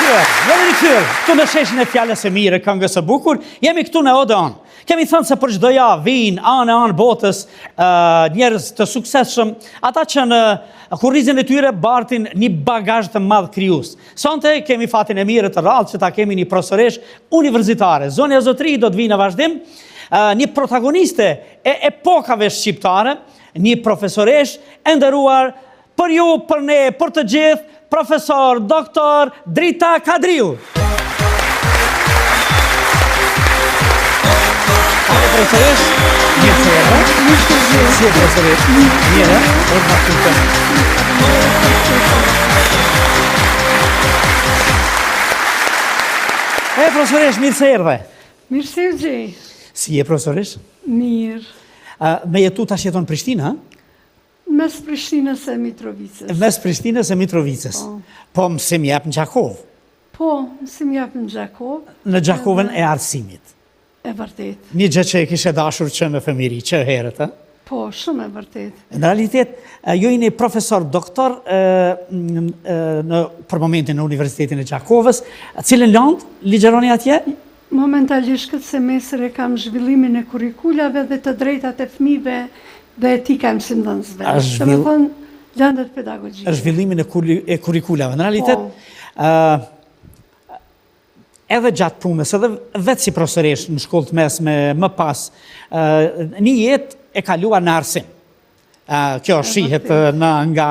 rikthyer. Këtu në sheshin e fjalës së mirë, këngës së bukur, jemi këtu në Odeon. Kemi thënë se për çdo javë vijnë anë botës njerëz të suksesshëm, ata që në kurrizin e tyre bartin një bagazh të madh krijues. Sonte kemi fatin e mirë të rrallë që ta kemi një profesoresh universitare. Zonja Zotri do të vinë në vazhdim, një protagoniste e epokave shqiptare, një profesoresh e nderuar për ju, për ne, për të gjithë, profesor, doktor Drita Kadriu. Profesoresh, mirë se erdhe. Si e profesoresh? Mirë, profesoresh, mirë se erdhe. Mirë se u gjej. Si e profesoresh? Mirë. Me jetu tash jeton në Prishtinë, ha? Mes Prishtinës e Mitrovicës. Mes Prishtinës e Mitrovicës. Po mësim jep në Gjakov. Po, mësim jep në Gjakov. Në Gjakovën e arsimit. E vërtet. Një gjë që e kishe dashur që në fëmiri, që herët, ha? Po, shumë e vërtet. Në realitet, ju jeni profesor doktor për momentin në Universitetin e Gjakovës, cilën landë ligjeroni atje? Momentalisht këtë semestër e kam zhvillimin e kurikulave dhe të drejtat e fëmijëve dhe etika e mësimdhënësve. Të me thënë, lëndët pedagogjike. Zhvillimin e kurikulave. Në realitet, edhe gjatë punës, edhe vetë si profesoresh në shkollë të mesme, më pas, një jetë e kaluar në arsim. Kjo shihet nga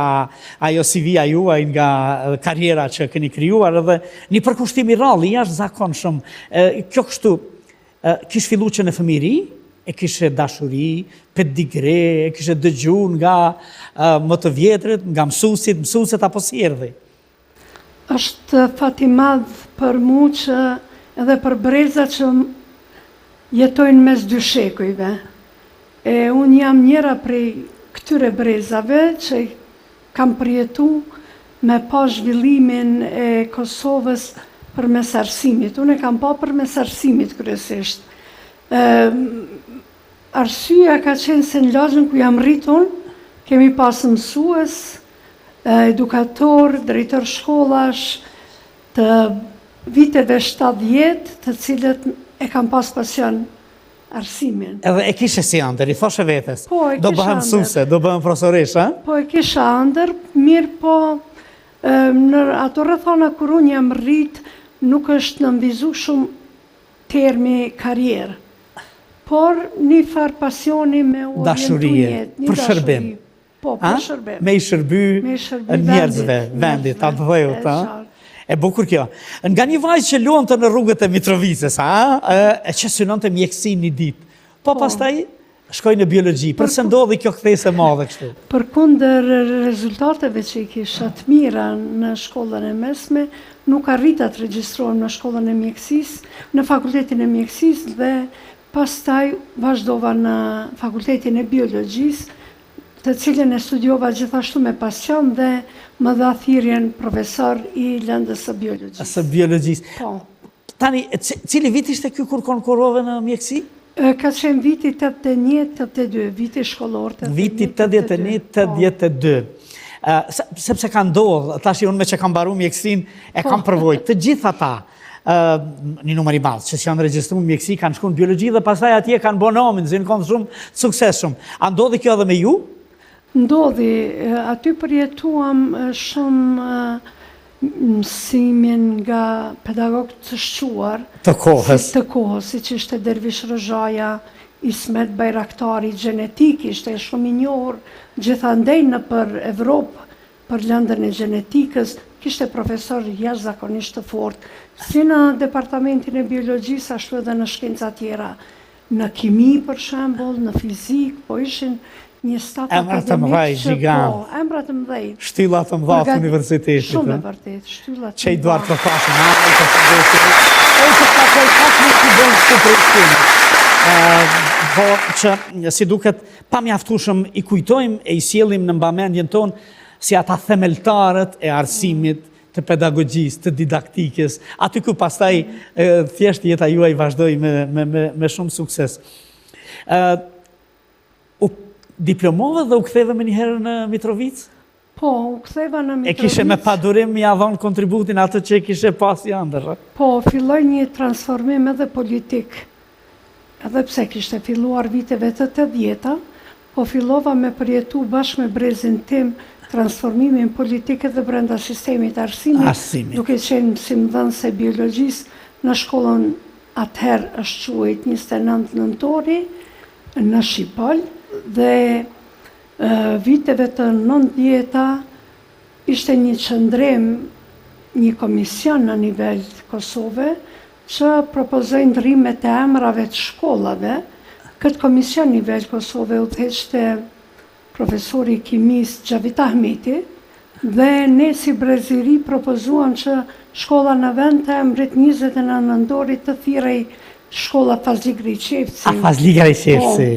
ajo CV-a juaj, nga karriera që keni krijuar, edhe një përkushtim i rrallë, jashtë zakonshëm. Kjo kështu, kish fillu që në fëmiri, e kishe dashuri, pedigre, e kishe dëgju nga më të vjetrit, nga mësuesit apo si erdhi? Është fat i madh për mu që edhe për breza që jetojnë mes dy shekujve. Unë jam njëra prej këtyre brezave që kam përjetu me pa zhvillimin e Kosovës përmes arsimit. Unë e kam pa përmes arsimit kryesisht. Arsyeja ka qenë se në lagjën ku jam rritur, kemi pasë mësues, edukator, drejtor shkollash të viteve 70, të cilët e kam pas pasion arsimin. Edhe e kishe si ëndër, i thoshe vetes, do bëhem mësuese, do bëhem profesoresh, ha? Po e kisha ëndër, mirë po në ato rrethana kur unë jam rrit, nuk është në mbizu shumë termi karrierë, por një farë pasioni me orientu jetë. Për shërbim. Po, për shërbim. Me i shërby njerëzve, vendit, atë dhejut, ha? E bukur kjo. Nga një vajzë që luante në rrugët e Mitrovicës, e që synon të mjekësi një ditë. Po pastaj shkoj në biologji. Përse ndodhi kjo kthesë e madhe kështu? Përkundër rezultateve që i kisha të mira në shkollën e mesme, nuk arrita të regjistrohem në shkollën e mjekësisë, në fakultetin e mjekësisë dhe pastaj vazhdova në fakultetin e biologjisë, të cilën e studiova gjithashtu me pasion dhe më dha thirrjen profesor i lëndës së biologjisë. Së biologjisë. Po. Tani, cili vit ishte ky kur konkurrove në mjekësi? Ka qenë viti 81-82, viti shkollor 81-82. Viti 81-82. Sepse ka ndodhur, tash unë me që kam mbaruar mjekësinë e kam përvojë. Të gjithë ata, një numër i madh që janë regjistruar mjekësi, kanë shkuar në biologji dhe pastaj atje kanë bën nomin, zinë kanë shumë të suksesshëm. A ndodhi kjo edhe me ju? Ndodhi, aty përjetuam shumë mësimin nga pedagog të shquar të kohës, si që ishte Dervish Rëzhaja, Ismet Bajraktari, genetik, ishte shumë i njohur gjithandej në për Evropë, për lëndën e genetikës, kishte profesor jashtëzakonisht të fortë, si në departamentin e biologjisë, ashtu edhe në shkenca tjera, në kimi për shembull, në fizik, po ishin një staf akademik që po, emra të mëdhej. Shtylla të mëdha të universitetit. Shumë e vërtet, shtylla të mëdha. Që i duart të fashin, po që si duket pa mjaftueshëm i kujtojmë e i sjellim në mbamendjen tonë si ata themeltarët e arsimit, të pedagogjisë, të didaktikës, aty ku pastaj thjesht jeta juaj vazhdoi me shumë sukses. U diplomove dhe u ktheve me njëherë në Mitrovicë? Po, u ktheva në E kishe me padurim ja dhonë kontributin atë që kishe pas janë. Po, filloj një transformim edhe politik. Edhe pse kishte filluar viteve të 80-ta, po fillova me përjetu bashkë me brezin tim transformimin politik edhe brenda sistemit arsimit. Duke qenë mësimdhënëse biologjisë në shkollën atëherë është quajt 29 nëntori në Shqipël dhe viteve të 90-ta ishte një qëndrim, një komision në nivel Kosove që propozoi ndrrimet e emrave të shkollave. Këtë komision nivel Kosove udhëheqte profesori kimis Gjavit Ahmeti dhe ne si Breziri propozuam që shkolla në vend të emrit 29 nëntorit të thirrej shkolla Fazli Grejqevci. A Fazli Grejqevci.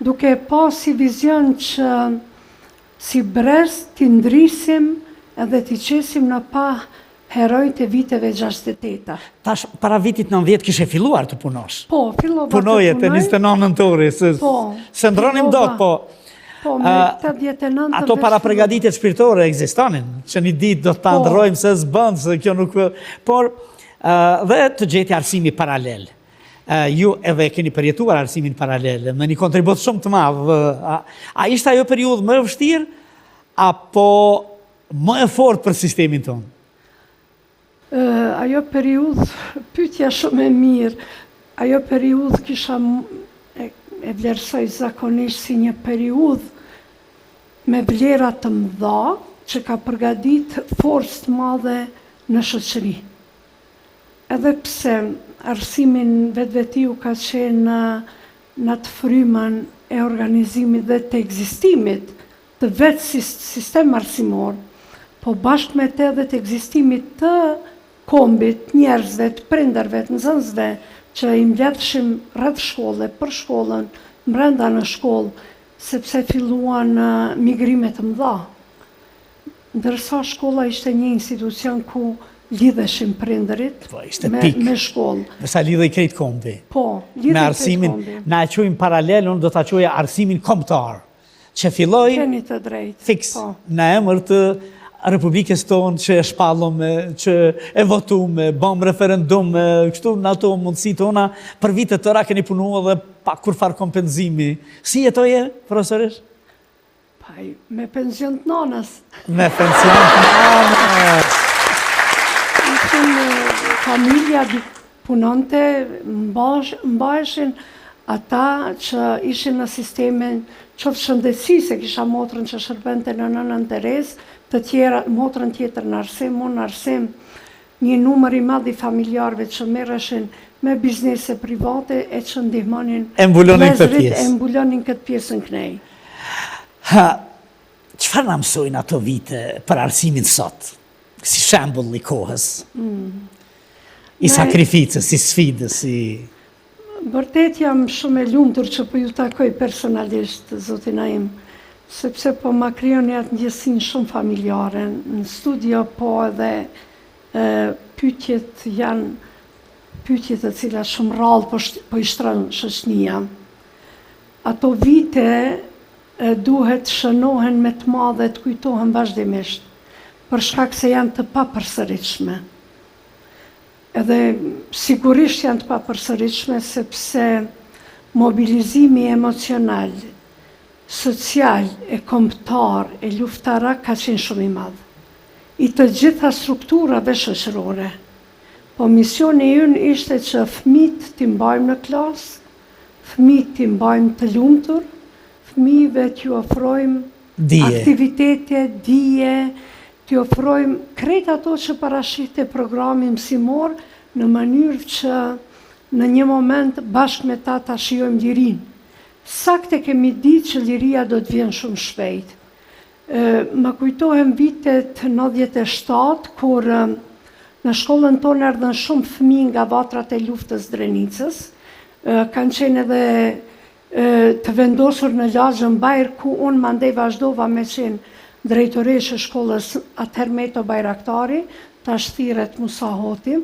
Duke pasi vizion që si Brez t'i ndrisim edhe t'i qesim në pa herojt e viteve 68-ta. Tash, para vitit 90 kishe filluar të punosh. Po, fillova të punoj. Punoje të 29 nëntori, se ndronim dot, po. Po, me 89 ato para pregaditjet shpirtore ekzistonin, që një ditë do të ndrojmë se s'bën, se kjo nuk... Por, dhe të gjeti arsimi paralel. Ju edhe keni përjetuar arsimin paralel, me një kontribut shumë të madhë. A ishte ajo periudhë më vështirë, apo më e fortë për sistemin tonë? Ajo periudhë, pyetja shumë e mirë, ajo periudhë kisha e vlerësoj zakonisht si një periudhë me vlera të mëdha që ka përgadit forcë të madhe në shoqëri. Edhe pse arsimin vetvetiu ka qenë në të frymën e organizimit dhe të ekzistimit të vetë sistem arsimor, po bashkë me të edhe të ekzistimit të kombit, njerëzve, të prindërve, të nxënësve, që i mbledhshim rreth shkolle, për shkollën, brenda në shkollë, sepse filluan migrimet të mëdha. Ndërsa shkolla ishte një institucion ku lidheshim prindërit me shkollë. Nësa lidhej krejt kombi. Po, lidhej krejt kombi. Na e quajmë paralel, unë do ta quaja arsimin kombëtar, që filloi fiks në emër të Republikës tonë që e shpallëm, që e votum, bëm referendum, kështu në ato mundësi tona, për vitet tëra keni punu edhe pa kur farë kompenzimi. Si jetoje, profesorish? Paj, me pension të nanës. Me pension të nanës. Ishin familja punonte, mbaheshin ata që ishin në sistemin qoftë shëndetësi, se kisha motrën që shërbente në nënën Teres, të tjera, motrën tjetër në Arsim, unë në Arsim, një numër i madh i familjarëve që merreshin me biznese private e që ndihmonin vëllezërit e mbulonin këtë pjesën kënej. Çfarë na mësojnë ato vite për arsimin sot? Si shembull i kohës? I sakrificës, si sfidës, si... Vërtet jam shumë e lumtur që po ju takoj personalisht, zotin Naim, sepse po ma krijoni atë ndjesinë shumë familjare. Në studio po edhe pyetjet janë pyetje të cilat shumë rrallë po i shtron shoqënia. Ato vite duhet shënohen me të madhe, të kujtohen vazhdimisht, për shkak se janë të papërsëritshme. Edhe sigurisht janë të papërsëritshme sepse mobilizimi emocional, social, e kombëtar, e luftarak ka qenë shumë i madh. I të gjitha strukturave shoqërore. Po misioni ynë ishte që fëmijët t'i mbajmë në klasë, fëmijët t'i mbajmë të lumtur, fëmijëve t'ju ofrojmë aktivitete, dije, t'ju ofrojmë krejt ato që parashikte programi mësimor në mënyrë që në një moment bashkë me ta ta shijojmë lirinë. Sakte kemi ditë që liria do të vjen shumë shpejt. Më kujtohem vitet 97, kur në shkollën tonë erdhën shumë fëmijë nga vatrat e luftës Drenicës, kanë qenë edhe të vendosur në lagjën Bajr, ku unë mandej vazhdova me qenë drejtoreshe shkollës atëherë Meto Bajraktari, tash thirret Musa Hoti,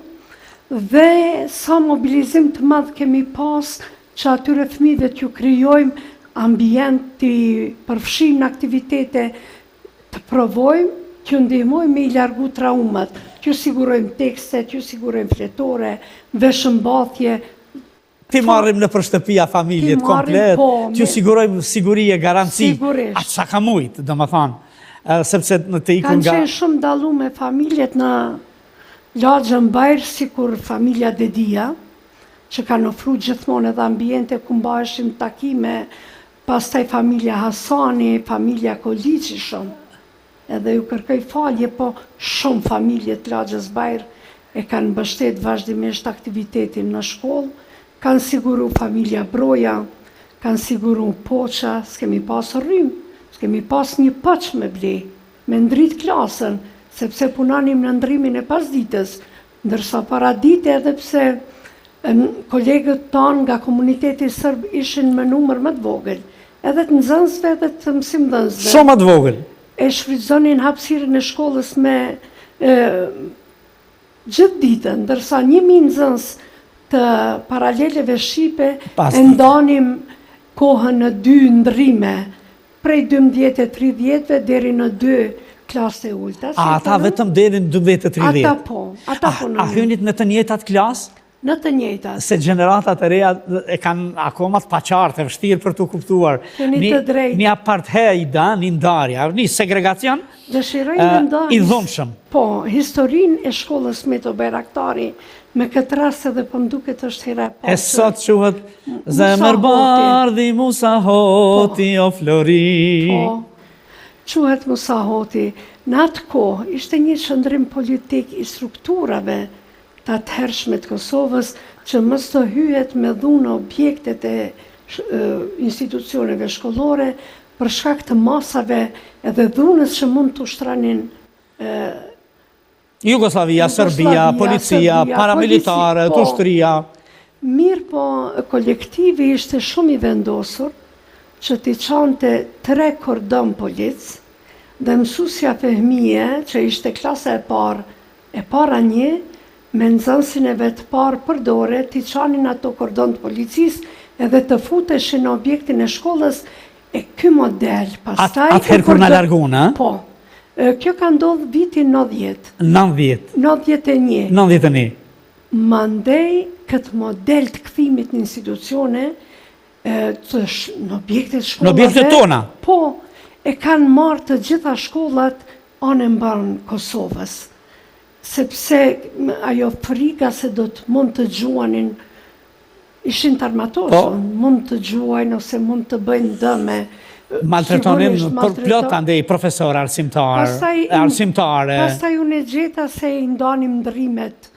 dhe sa mobilizim të madh kemi pas që atyre fëmijëve t'ju krijojmë ambient t'i përfshijmë në aktivitete të provojmë që ndihmojmë me I largu traumat, që sigurojmë tekste, që sigurojmë fletore, veshëmbathje. Ti marrim në përshtëpia familjet komplet, që sigurojmë siguri e garanci, atë sa ka mujtë, do më thanë, sepse në të ikun nga... Kanë qenë shumë dalu me familjet në Laxën Bajrë, si kur familja Dedia, që kanë ofru gjithmonë edhe ambiente ku mbaheshim takime, pastaj familja Hasani, familja Koliqi shumë, edhe ju kërkoj falje, po shumë familjet Laxës Bajrë e kanë mbështet vazhdimisht aktivitetin në shkollë, kanë siguru familja Broja, kanë siguru Poqa, s'kemi pas rrim, s'kemi pas një pëq me ble, me ndrit klasën, sepse punanim në ndrimin e pasditës, ndërsa para dite edhe pse kolegët tanë nga komuniteti sërb ishin me numër më të vogël, edhe të nxënësve edhe të mësimdhënësve. Shumë të vogël. E shfrytëzonin hapësirën e shkollës me gjithë ditën, ndërsa 1000 nxënës të paraleleve shqipe e ndanim kohën në 2 ndrime, prej 12-30 deri në 2 klasë e ulta. A ata vetëm deri në 12-30? Ata po. A hynit në të njëjtat klasë? Në të njëjtat. Se gjeneratat e reja e kanë akoma të paqartë, e vështirë për të kuptuar. Një apartheida, një ndarja, një segregacion I dhunshëm. Po, historinë e shkollës Meto Bajraktari, me këtë rast edhe për mduket është hera e pasë. E sot quhet zemër bardhi Musa Hoti o Flori. Po, quhet Musa Hoti. Në atë kohë, ishte një qëndrim politik I strukturave të atëhershme të Kosovës, që mos të hyhet me dhunë objektet e institucioneve shkollore, për shkak të masave edhe dhunës që mund të ushtranin Jugoslavia, Serbia, policia, paramilitare, të ushtria. Mirë po, kolektivi ishte shumë I vendosur që t'i qante 3 kordon polic, dhe mësusja Fehmije, që ishte klasa e para 1, me nxënësin e vetë parë përdore, t'i qanin ato kordon të policis, edhe të futeshin në objektin e shkollës, e ky model, pastaj... Atëherë kur në larguna? Po. Kjo ka ndodhë vitin 90. 90. 91. 91. Mandej këtë model të këthimit në institucione, në objektet shkollave... Në objektet tona? Po, e kanë marrë të gjitha shkollat anë mbarën Kosovës. Sepse ajo frika se do të mund të gjuanin, ishin të armatosën, mund të gjuajnë ose mund të bëjnë dëme. Maltretonin për plot andej profesor, arsimtare. Pastaj unë e gjeta se I ndanim ndrimet,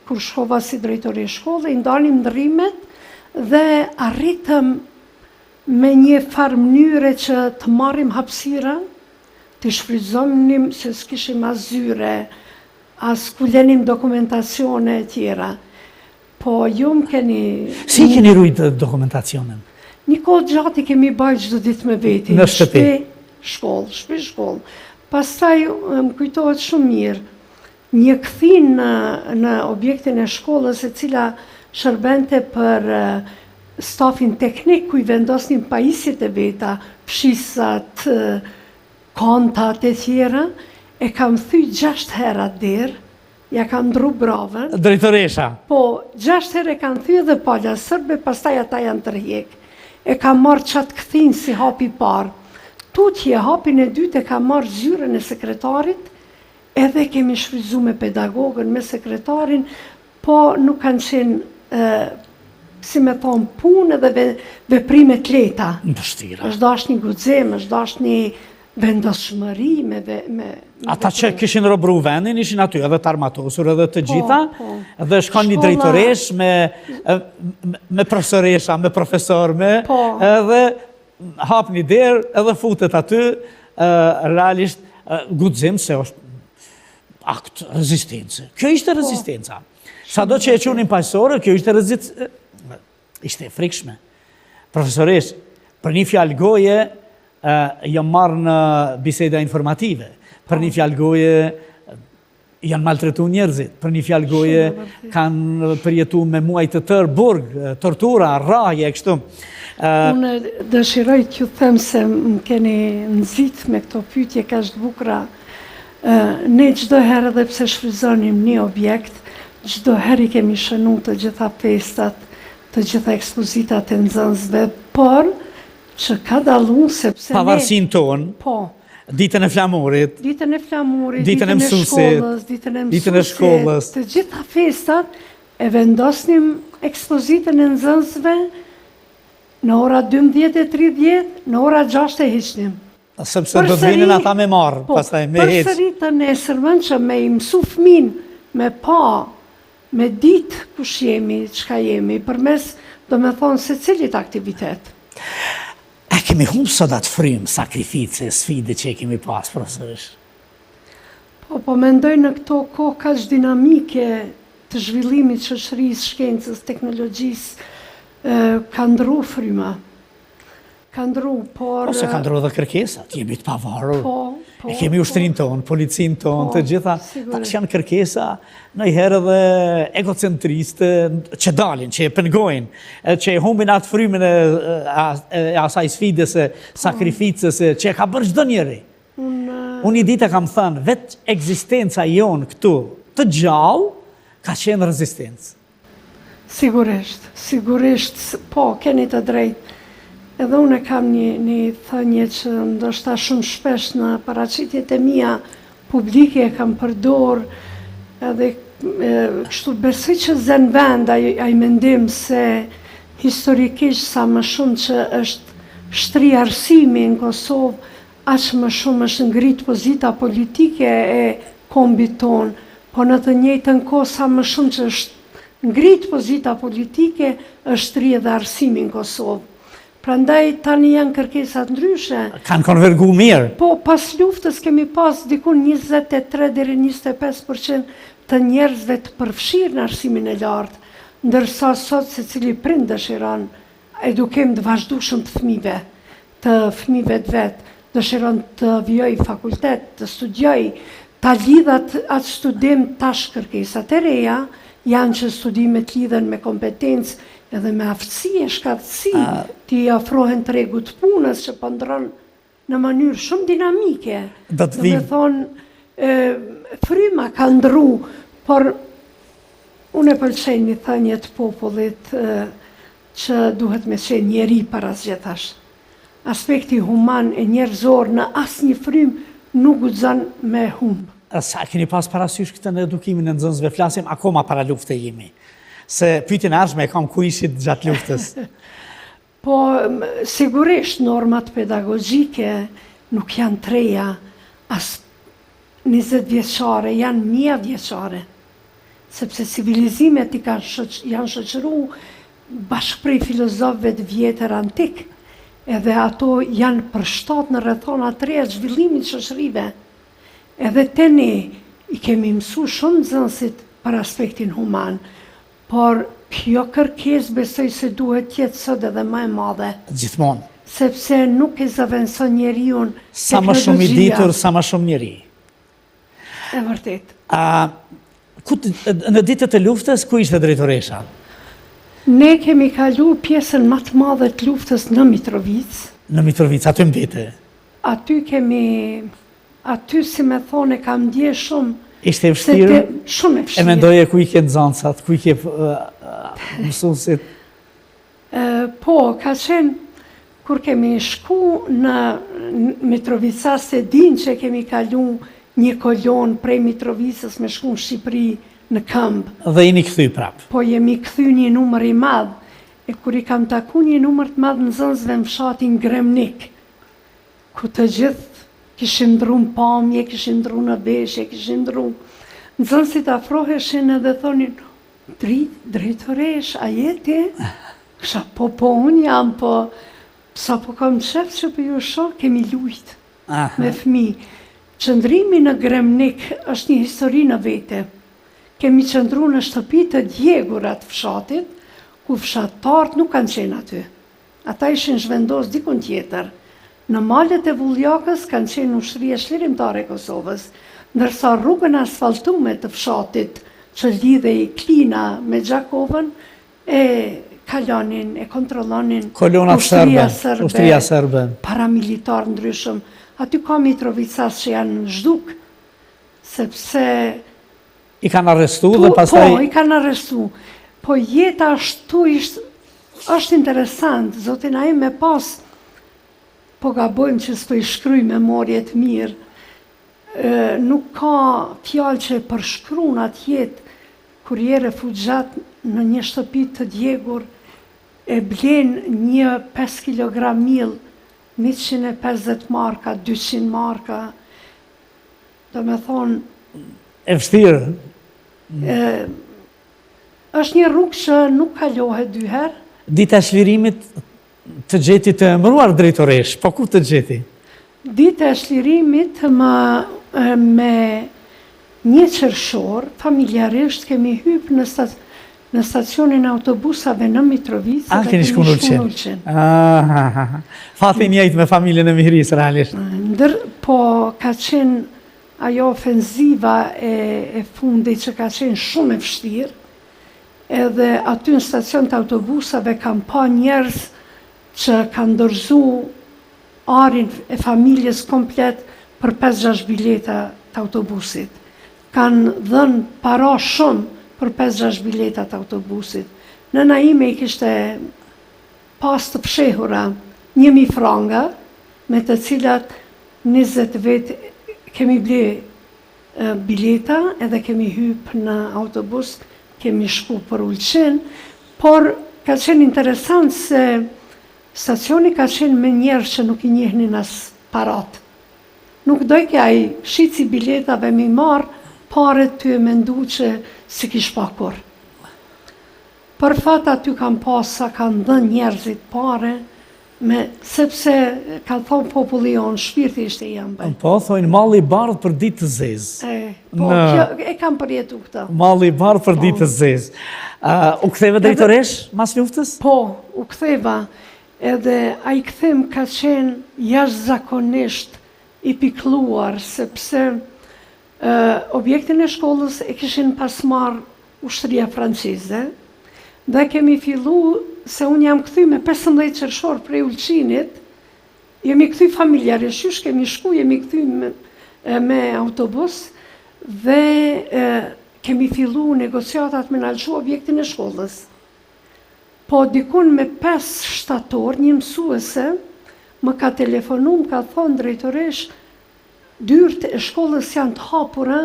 kur shkova si drejtori shkolle, I ndanim ndrimet dhe arritëm me një farë mënyre që të marrim hapësira, të shfrytëzonim se s'kishim as zyre, as kulenim dokumentacione e tjera. Po ju më keni... Si keni rujtë dokumentacionen? Një kohë gjatë I kemi bajtë çdo ditë me veti. Në shtëpi? Shpi shkollë. Pastaj më kujtohet shumë mirë, një këthin në objektin e shkollës e cila shërbente për stafin teknik, ku I vendosnin pajisjet e veta, fshisat, kontat e tjera, e kam thy 6 herat derë, ja kam ndru bravën. Drejtoresha? Po, 6 herë e kam thy edhe pala sërbe, pastaj ata janë tërhjek. E kam marrë qatë këthin si hapi parë. Tutje, hapin e dytë e kam marrë zyren e sekretarit, edhe kemi shfryzu me pedagogën, me sekretarin, po nuk kanë qenë, si me thonë, punë edhe veprimet leta. Vështira. është dash një guxim, është dash një vendosshmëri me Ata që kishin robru vendin, ishin aty edhe të armatosur edhe të gjitha, edhe shkon një drejtoresh me profesoresha, me profesor, edhe hap një derë, edhe futet aty, realisht guxim se është akt rezistence. Kjo ishte rezistenca. Sa do që e qunin paqësore, kjo ishte rezistenca. Ishte e frikshme. Profesoresh, për një fjalë goje, jam marrë në biseda informative. Për një fjalë goje, janë maltretu njerëzit, për një fjalë goje kanë përjetu me muaj të tërë burg, tortura, rraje, kështu. Unë dëshiroj t'ju them se më keni nëzit me këto pyetje kaq të bukura. Ne çdo herë edhe pse shfryzonim një objekt, çdo herë i kemi shënuar të gjitha festat, të gjitha ekspozitat e nxënësve, por që ka dalluar sepse pavarësinë tonë. Po. Ditën e flamurit, Ditën e flamurit, ditën e mësuesit, ditën e shkollës. Të gjitha festat e vendosnim ekspozitën e nxënësve në ora 12:30, në ora 6 e hiqnim. Sepse do të vinin ata me marrë, pastaj me hec. Përsëri të nesërmën që me i mësu fëmin, me pa, me ditë kush jemi, çka jemi, përmes do me thonë se cilit aktivitet. A kemi humbë sot atë frymë, sakrifice, sfide që e kemi pas, profesorish? Po mendoj në këto kohë kaq dinamike të zhvillimit shoqërisë, shkencës, teknologjisë, ka ndru fryma. Ka ndru, por... Ose ka ndru dhe kërkesat, jemi të pavarur. E kemi ushtrinë tonë, policinë tonë, të gjitha. Tash janë kërkesa, ndonjëherë dhe egocentriste, që dalin, që e pengojnë, që e humbin atë frymën e asaj sfides, sakrificës, që e ka bërë çdo njeri. Unë i ditë kam thënë, vetë ekzistenca jonë këtu, të gjallë, ka qenë rezistencë. Sigurisht, po, keni të drejtë. Edhe unë kam një thënie që ndoshta shumë shpesh në paraqitjet e mia publike e kam përdor, edhe kështu besoj që zën vend ai mendim se historikisht sa më shumë që është shtri arsimi në Kosovë, aq më shumë është ngrit pozita politike e kombit ton, po në të njëjtën kohë sa më shumë që është ngrit pozita politike, është shtri edhe arsimi në Kosovë. Prandaj tani janë kërkesat ndryshe. Kanë konvergu mirë. Po, pas luftës kemi pas dikun 23 deri 25% të njerëzve të përfshirë në arsimin e lartë, ndërsa sot se cili prind dëshiron edukim të vazhdueshëm të fëmijëve të vet, dëshiron të vijoj fakultet, të studioj, ta lidhat atë studim tash kërkesat e reja, janë që studimet lidhen me kompetencë edhe me aftësi e shkatësi, ti afrohen tregut punës që pëndron në mënyrë shumë dinamike. Do me thonë, fryma ka ndru, por unë e pëlqej një thënie të popullit që duhet me qenë njeri para zgjetash. Aspekti human e njerëzor në asnjë frymë nuk guxon me humb. Sa keni pas parasysh këtë në edukimin e nxënësve, flasim akoma para lufte jemi. Se pyetjen e ardhshme e kam ku ishit gjatë luftës. Po, sigurisht normat pedagogjike nuk janë treja, as 20 vjeçare, janë 1000 vjeçare. Sepse civilizimet janë shoqëru bashkë prej filozofëve të vjetër antik, edhe ato janë përshtat në rrethona të reja zhvillimit shoqërive. Edhe te ne i kemi mësu shumë nxënësit për aspektin human, por kjo kërkesë besoj se duhet tjetë sot edhe më e madhe. Gjithmonë. Sepse nuk e zaventson njeriun teknologjia. Sa më shumë i ditur, sa më shumë njeri. E vërtet. Në ditët e luftës, ku ishte drejtoresha? Ne kemi kalu pjesën më të madhe të luftës në Mitrovic. Në Mitrovic, aty mbete? Aty si me thone kam ndje shumë. Ishte e vështirë? Shumë e vështirë. E mendoje ku i ke nxënësat, ku i ke mësuesit? Po, ka qenë, kur kemi shku në Mitrovica, se din që kemi kalu një kolon prej Mitrovicës me shku në Shqipëri në këmbë. Dhe jeni kthy prapë? Po, jemi kthy një numër i madh. E kur i kam taku një numër të madh nxënësve në fshatin Gremnik, ku të gjithë kishim ndru në pamje, kishim ndru në veshje, kishim ndru. Nxënësit afroheshin edhe thonin, drejtoresh, a jeti? Kësha, po, unë jam, po, sa po kam qef që për ju shoh, kemi lujt me fëmi. Qëndrimi në Gremnik është një histori në vete. Kemi qëndru në shtëpi të djegurat fshatit, ku fshatarët nuk kanë qenë aty. Ata ishin zhvendos dikun tjetër. Në malet e Vulljakës kanë qenë ushtria çlirimtare e Kosovës, ndërsa rrugën asfaltume të fshatit që lidhej Klina me Gjakovën e kalonin, e kontrollonin Kolonat ushtria serbe. Paramilitar ndryshëm. Aty ka Mitrovicas që janë zhduk, sepse I kanë arrestu dhe pastaj... Po, I kanë arrestu. Po jeta ashtu është interesant, zotin ai me pas, po gabojmë që s'po I shkryj memorjet mirë, nuk ka fjalë që përshkruan atë jetë kur je refugjat në një shtëpi të djegur, e blen një 5 kg miell, 150 marka, 200 marka, do me thonë... E vështirë. është një rrugë që nuk kalohet dy herë. Dita e çlirimit të gjeti të emëruar drejtoresh, po ku të gjeti? Dita e çlirimit me 1 qershor, familjarisht kemi hypë në stacionin e autobusave në Mitrovica. A, keni shku në Ulqin. Fati njëjtë me familjen e Mihrisë, realisht. Po ka qenë ajo ofenziva e fundit që ka qenë shumë e vështirë, edhe aty në stacion të autobusave kam pa njerëz që kanë dorëzu arin e familjes komplet për 5-6 bileta të autobusit. Kanë dhënë para shumë për 5-6 bileta të autobusit. Nëna ime I kishte pas të fshehura 1.000 franga, me të cilat 20 vetë kemi ble bileta edhe kemi hypë në autobus, kemi shku për Ulqin, por ka qenë interesant se stacioni ka qenë me njerë që nuk I njehnin as parat. Nuk dojke ai shici biletave mi marë, pare ty e mendu që si kish pa kur. Për fat aty kam pasa, kanë dhënë njerëzit pare, sepse ka thonë populli jonë, shpirti ishte I ambaj. Po, thojnë malli I bardhë për ditë të zezë. Po, e kam përjetu këta. Malli I bardhë për ditë të zezë. U ktheve drejtoresh mas luftës? Po, u ktheva. Edhe ai kthim ka qenë jashtëzakonisht I pikluar, sepse objektin e shkollës e kishin pas marrë ushtria francize, dhe kemi fillu, se unë jam kthy me 15 qershor prej Ulqinit, jemi kthy familjarisht, qysh kemi shku, jemi kthy me autobus, dhe kemi fillu negociatat me nalçu objektin e shkollës. Po dikun me 5 shtator, një mësuese, më ka telefonu, më ka thonë drejtoresh, dyert e shkollës janë të hapura,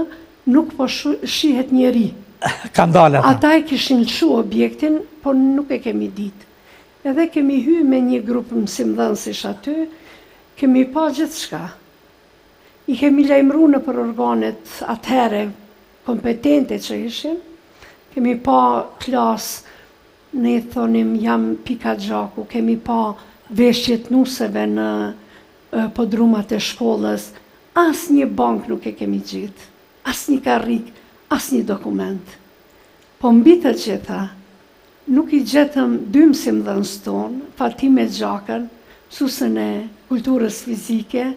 nuk po shihet njeri. Kanë dalë ata. Ata e kishin lëshu objektin, por nuk e kemi ditë. Edhe kemi hy me një grupë mësimdhënësish aty, kemi pa gjithçka. I kemi lajmëru në për organet atëhere kompetente që ishin, kemi pa klasë, ne I thonim jam pika gjaku, kemi pa veshjet nuseve në podrumat e shkollës, as një bank nuk e kemi gjitë, as një karrik, as një dokument. Po mbi të gjitha, nuk I gjetëm 2 mësimdhënës tonë, Fatime Gjakën, mësuesën e kulturës fizike,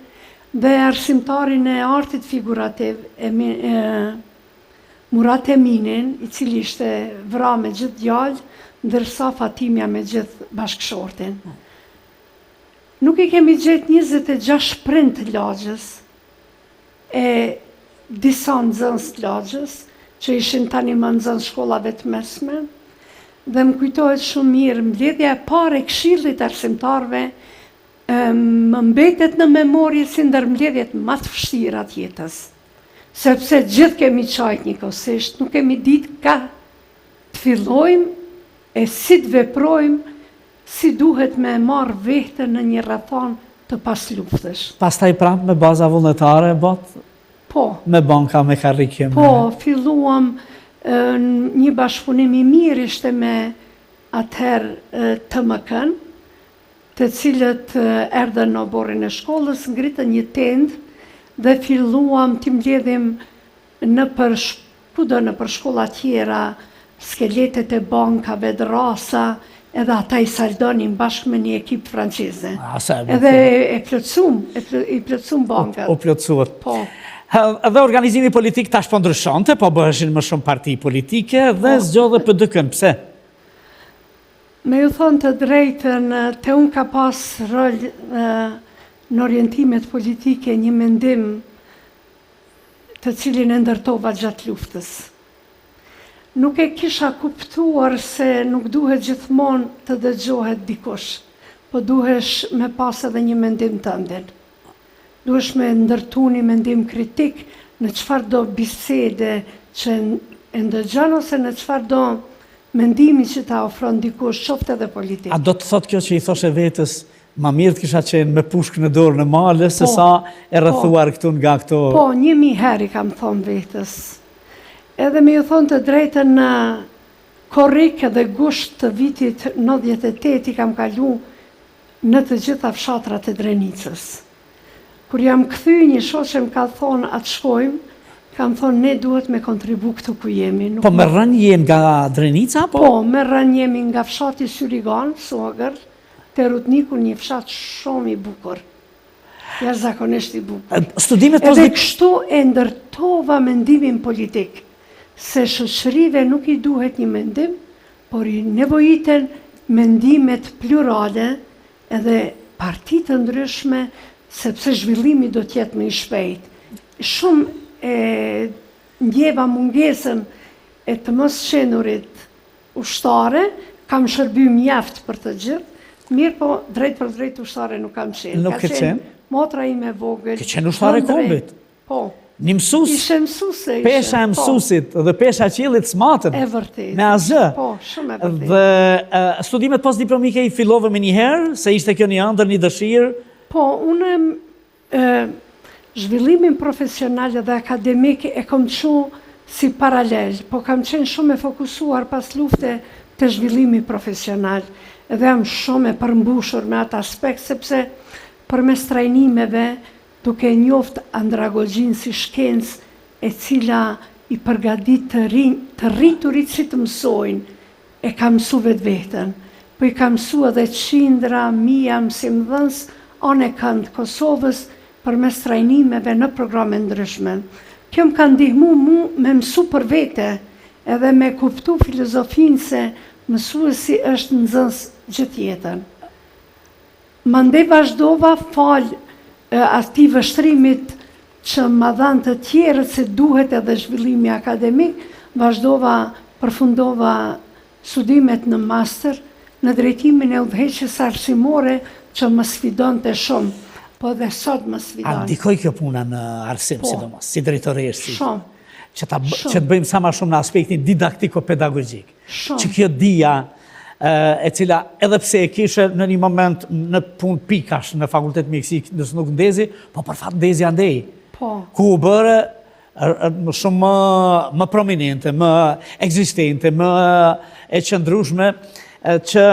dhe arsimtarin e artit figurativ, Murat Eminin, I cili ishte vra me gjithë djalë, ndërsa Fatimja me gjithë bashkëshortin. Nuk I kemi gjetë 26 prind të lagjës, e disa nxënës të lagjës, që ishin tani më nxënës shkollave të mesme, dhe më kujtohet shumë mirë, mbledhja e parë e këshillit arsimtarëve më mbetet në memorje si ndër mbledhjet më të vështira të jetës. Sepse gjithë kemi qajt njëkohësisht, nuk kemi ditë ka të fillojmë e si të veprojmë, si duhet me marrë vehtën në një rrethon të pas luftësh. Pastaj prapë me baza vullnetare, botë? Po. Me banka, me karrikje? Po, filluam një bashkëpunim I mirë ishte me atëherë TMK-n, të cilët erdhen në oborrin e shkollës, ngritën një tendë dhe filluam të mbledhim në për shkolla tjera, skeletet e bankave, drasa, edhe ata i saldonin bashkë me një ekip franceze. Sa e Edhe i plotësum bankat. U plotësuat. Po. Dhe organizimi politik tash po ndryshonte, po bëheshin më shumë parti politike dhe zgjodhe PDK-n. Pse? Me ju thonë të drejtën, te unë ka pas rol në orientimet politike një mendim të cilin e ndërtova gjatë luftës. Nuk e kisha kuptuar se nuk duhet gjithmonë të dëgjohet dikush, po duhesh me pas edhe një mendim tëndin. Duhesh me ndërtu një mendim kritik në çfarë do bisede që e ndëgjon ose në çfarë do mendimi që ta ofron dikush, qoftë edhe politik. A do të thot kjo që i thoshe vetës, ma mirë të kisha qenë me pushkë në dorë në male, se sa e rrethuar këtu nga këto... Po, 1000 herë i kam thonë vetës. Edhe me ju thonë të drejtën në korrik edhe gusht të vitit 98 i kam kalu në të gjitha fshatrat e Drenicës. Kur jam kthy një shoqe më ka thonë atë shkojmë, kam thonë ne duhet me kontribu këtu ku jemi. Po me rënë jenë nga Drenica? Po, me rënë jemi nga fshati Syrigan, Sogër, te Rutniku, një fshat shumë i bukur. Jashtëzakonisht i bukur. Edhe kështu e ndërtova mendimin politik, se shoqërive nuk i duhet një mendim, por i nevojiten mendimet plurale edhe parti të ndryshme, sepse zhvillimi do t'jetë më i shpejt. Shumë ndjeva mungesën e të mos qenurit ushtare, kam shërby mjaft për të gjithë, mirë po drejt për drejt ushtare nuk kam qenë. Nuk ke qenë? Motra ime vogël. Ke qenë ushtare kombit? Po. Një mësus? Ishe mësuse. Pesha e mësusit dhe pesha qilit smatën. E vërtet. Me azë. Po, shumë e vërtet. Dhe studimet postdiplomike i fillove me një herë, se ishte kjo një ëndër, një dëshirë? Po, unë zhvillimin profesional dhe akademik e kom qu si paralel, po kam qenë shumë e fokusuar pas lufte të zhvillimi profesional. Edhe jam shumë e përmbushur me atë aspekt, sepse përmes trajnimeve, duke njoft andragogjin si shkencë e cila i përgadit të rriturit si të mësojnë, e kam mësu vetë vetën. Po i kam mësu edhe qindra, mija, mësimdhënës, anë e këndë Kosovës, përmes trajnimeve në programe ndryshme. Kjo më ka ndihmu mu me mësu për vete, edhe me kuptu filozofinë se mësuesi është nxënës gjithë jetën. Mandej vazhdova falë ati vështrimit që më dhanë të tjerët se duhet edhe zhvillimi akademik, vazhdova, përfundova studimet në master në drejtimin e udhëheqjes arsimore që më sfidon të shumë. Po dhe sot më sfidon. A ndikoj kjo puna në arsim, sidomos, si drejtoresh? Shumë. Që të bëjmë sa ma shumë në aspektin didaktiko-pedagogjik. Shumë. Që kjo dia, e cila edhe pse e kishe në një moment në punë pikash në fakultet mjekësik, nësë nuk ndezi, po për fat ndezi andej. Po. Ku u bërë shumë më prominente, më eksistente, më e qëndrushme, që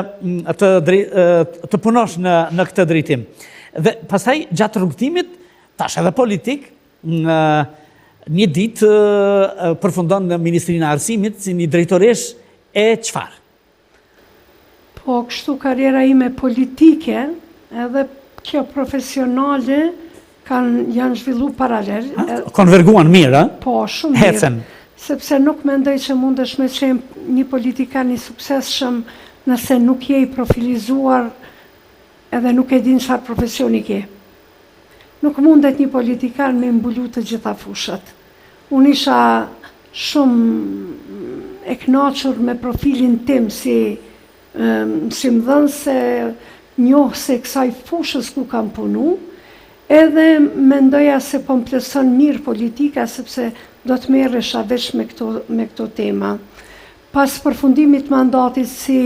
të punosh në këtë drejtim. Dhe pastaj gjatë rrugtimit, tash edhe politik, një ditë përfundon në Ministrinë e Arsimit si një drejtoresh e çfarë? Po, kështu karriera ime politike, edhe kjo profesionale janë zhvillu paralel. Konverguan mirë, po, shumë mirë. Hecen. Sepse nuk mendoj që mundesh me qenë një politikan i suksesshëm nëse nuk je i profilizuar edhe nuk e din çfarë profesioni ke. Nuk mundet një politikan me mbulu të gjitha fushat. Unë isha shumë e kënaqur me profilin tim si mësimdhënëse, njohëse kësaj fushës ku kam punu, edhe mendoja se po më plotson mirë politika, sepse do të merresha veç me këto tema. Pas përfundimit mandatit si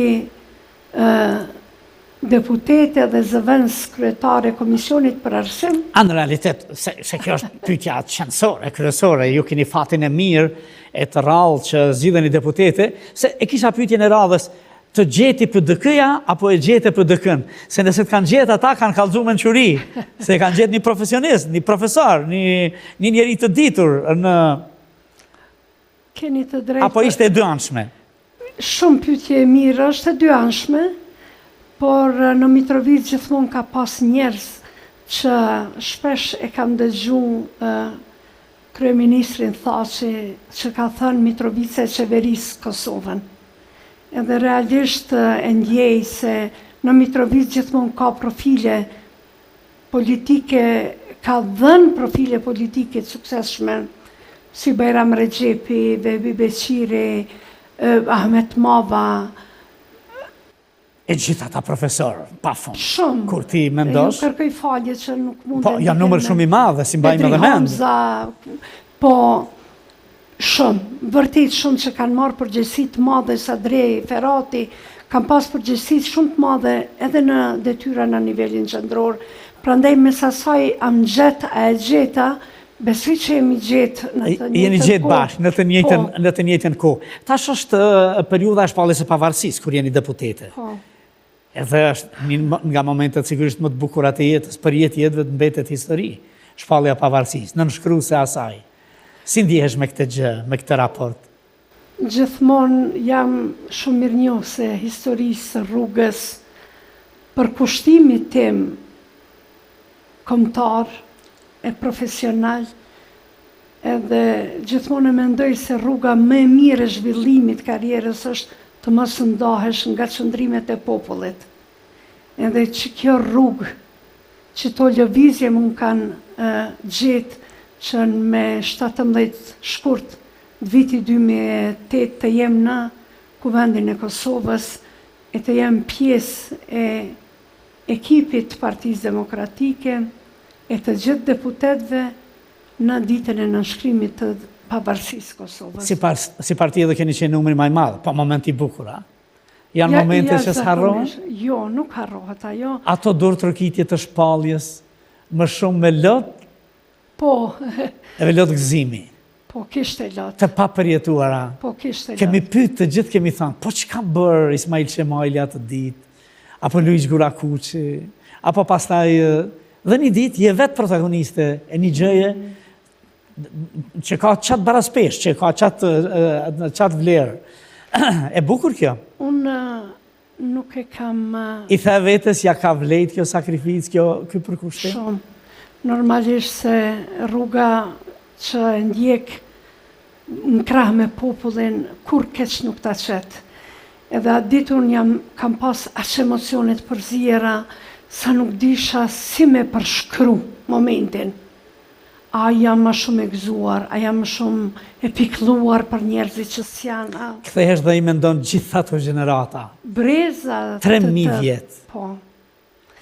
deputete dhe zëvendës kryetare Komisionit për Arsim. Në realitet, se kjo është pyetja qendrore, kryesore, ju keni fatin e mirë e të rrallë që zgjidheni deputete, se e kisha pyetjen e radhës, të gjeti PDK-ja apo e gjete PDK-n? Se nëse të kanë gjetë ata kanë kallëzuar me quri, se kanë gjetë një profesionist, një profesor, një njeri të ditur në... Keni të drejtë. Apo ishte e dyanshme? Shumë pyetje e mirë, është e dyanshme, por në Mitrovic gjithmonë ka pas njerëz që shpesh e kam dëgju kryeministrin Thaçi që ka thënë Mitrovica e qeverisë Kosovën. Edhe realisht e ndjej se në Mitrovic gjithmonë ka profile politike, ka dhënë profile politike të suksesshme, si Bajram Rexhepi, Vebi Beqiri, Ahmet Mava. E gjitha ata profesor, pa fund. Shumë. Kur ti mendosh? Ju kërkoj falje që nuk mund Po, janë numër shumë i madhe, si mbajmë edhe mend. Hamza, po, shumë, vërtet shumë që kanë marrë përgjegjësi të madhe, Sadrej, Ferati, kanë pas përgjegjësi shumë të madhe edhe në detyra në nivelin qendror. Prandaj mes asaj am gjet a e gjeta, besoj që jemi gjetë në të njëjtën kohë. Jeni gjetë bashkë, në të njëjtën kohë. Tash është periudha e shpalljes së pavarësisë, kur jeni deputete. Po. Edhe është një nga momentet sigurisht më të bukura të jetës, për jetëve të mbetet histori, shpallja e pavarësisë, nënshkruese asaj. Si ndihesh me këtë gjë, me këtë raport? Gjithmonë jam shumë mirënjohëse historisë, rrugës, për kushtimin tim kombëtar e profesional, edhe gjithmonë e mendoj se rruga më e mirë e zhvillimit karrierës është të mos ndahesh nga çndrimet e popullit. Edhe që kjo rrugë, që to lëvizje më kanë gjetë që me 17 shkurt viti 2008 të jem në Kuvendin e Kosovës e të jem pjesë e ekipit të Partisë Demokratike e të gjithë deputetëve në ditën e nënshkrimit të pavarësisë Kosovës. Si parti edhe keni qenë numri më i madh, po moment i bukur, a? Janë momente që s'harrohen? Jo, nuk harrohet ajo. Ato dur trokitje të shpalljes, më shumë me lot, po, e me lot gëzimi. Po, kishte lot. Të papërjetuara. Po, kishte lot. Kemi pyet të gjithë, kemi thënë, po çka bër Ismail Qemali atë ditë, apo Luiz Gurakuçi, apo pastaj dhe një ditë je vetë protagoniste e një gjëje që ka qatë baraspesh, që ka qatë vlerë. E bukur kjo? Unë nuk e kam... I the vetes ja ka vlejt kjo sakrificë, kjo përkushtim? Shumë. Normalisht se rruga që ndjek në krah me popullin, kur keq nuk ta qetë. Edhe atë ditë unë kam pas aq emocionet përzjera, sa nuk disha si me përshkru momentin. A jam më shumë e gëzuar, a jam më shumë e pikluar për njerëzit që s'janë. Kthehesh dhe i mendon gjitha ato gjenerata. Breza... 3000 vjetë. Po.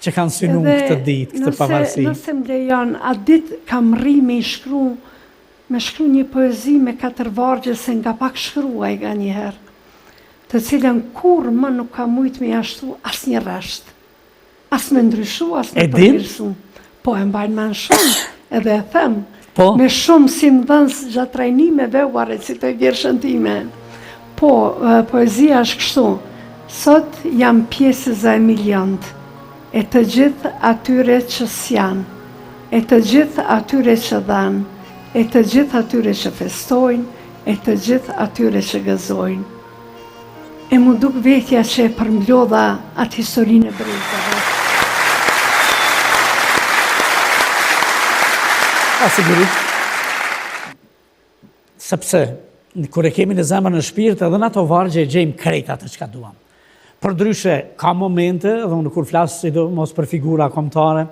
Që kanë synu këtë ditë, këtë pavarësi. Nëse më lejon, atë ditë kam rri me shkru një poezi me 4 vargje se nga pak shkruaj nga njëherë, të cilën kur më nuk ka mujt me jashtu as një resht. As me ndryshu, as me përmirësu. Po, e mbajnë më në shumë, edhe e them, me shumë si më dhënës gjatë trajnimeve u recitoj vjershën time. Po, poezia është kështu, sot jam pjesë e milionët, e të gjithë atyre që s'janë, e të gjithë atyre që dhanë, e të gjithë atyre që festojnë, e të gjithë atyre që gëzojnë. E mu duk vetja që e përmblodha atë historinë e brezave. Sigurisht, sepse kur e kemi në zemër në shpirt, edhe në ato vargje e gjejmë krejt atë që ka duam. Për ndryshe, ka momente, edhe unë kur flasë sidomos për figura kombëtare,